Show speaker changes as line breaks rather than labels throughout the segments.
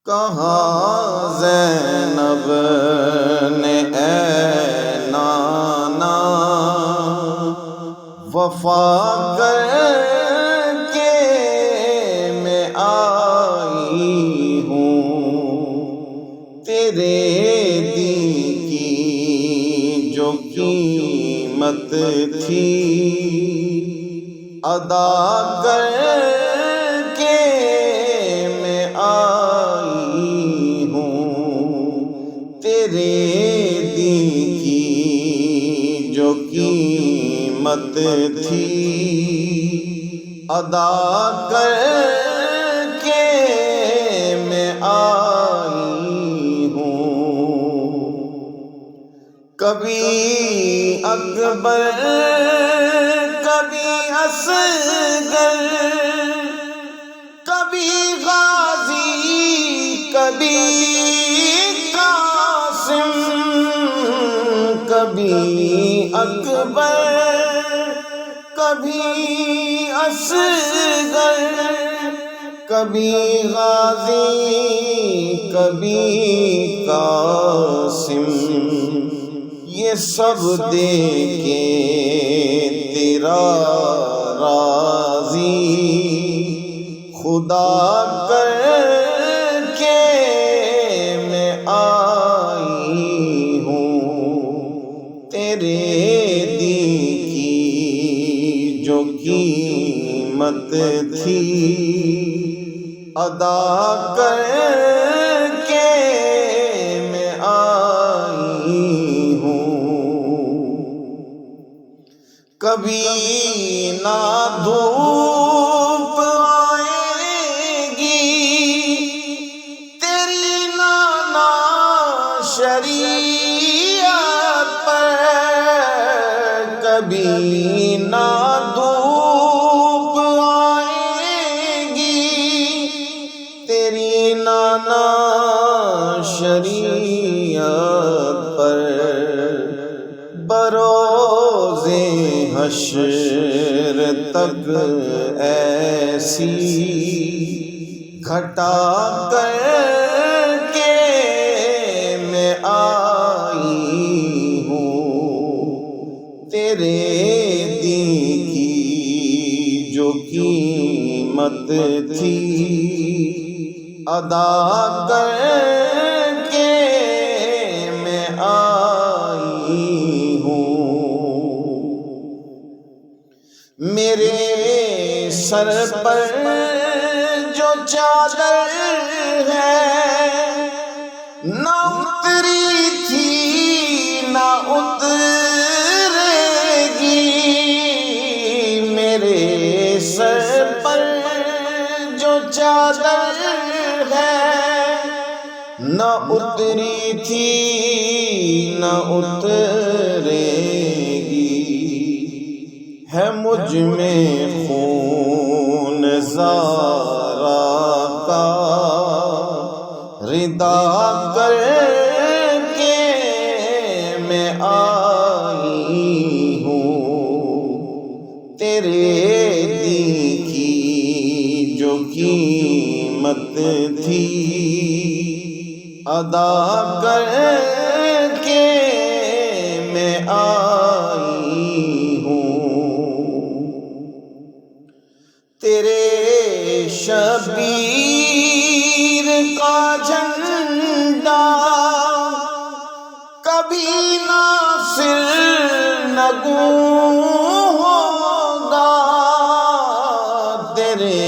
کہاں زینب نے اے نانا وفا کر کے میں آئی ہوں، تیرے دین کی جو قیمت تھی ادا کر کے میں آئی ہوں، تیرے دین کی جو قیمت تھی ادا کر کے میں آئی ہوں۔ کبھی اکبر کبھی اصغر کبھی غازی کبھی قاسم، کبھی اکبر کبھی اصغر کبھی غازی کبھی قاسم، یہ سب دیکھ کے تیرا راضی خدا کر کے میں آئی ہوں، تیرے دین کی جو قیمت تھی ادا کر کے میں آئی ہوں۔ کبھی نہ دھوپ آئے گی تیری نانا شریعت پر، کبھی نہ دھوپ آئے گی تیری نانا شریعت پر، بروز حشر تک ایسی گھٹا کر کے میں آئی ہوں، تیرے دین کی جو قیمت تھی ادا کر کے میں آئی ہوں۔ میرے سر پر جو چادر ہے نہ اتری تھی نہ اترے گی، میرے سر پر جو چادر ہے نہ اتری تھی نہ اترے گی، ہے مجھ میں خون زارا کا ردا کر کے میں آئی ہوں، تیرے دین کی جو قیمت تھی ادا کر کے میں آئی ہوں، تیرے شبیر کا جھنڈا کبھی ناصر نگوں ہوگا، تیرے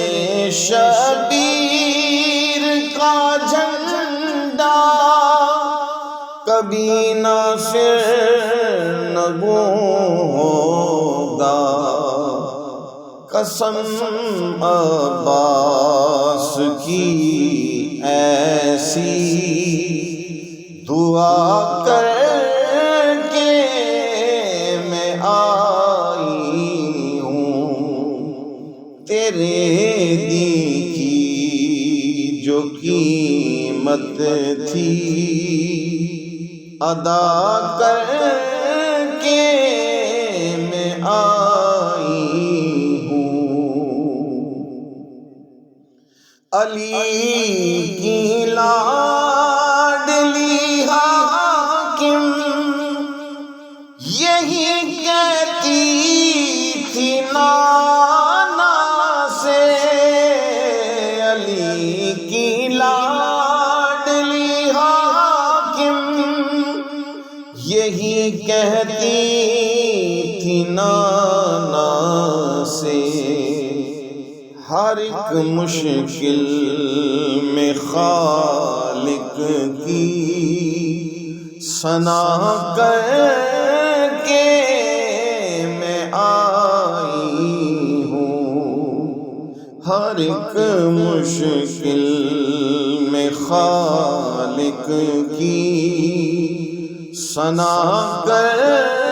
شبیر کا جھنڈا کبھی ناصر نگوں ہوگا، قسم عباس کی ایسی دعا کر کے میں آئی ہوں، تیرے دین کی جو قیمت تھی ادا کر کے میں آئی ہوں، علی کی لا کی لاڈلی حاکم یہی کہتی تھی نانا سے، ہر ایک مشکل میں خالق کی ثنا کر کے میں آئی ہوں، ہر ایک مشکل میں خالق کی ثنا کر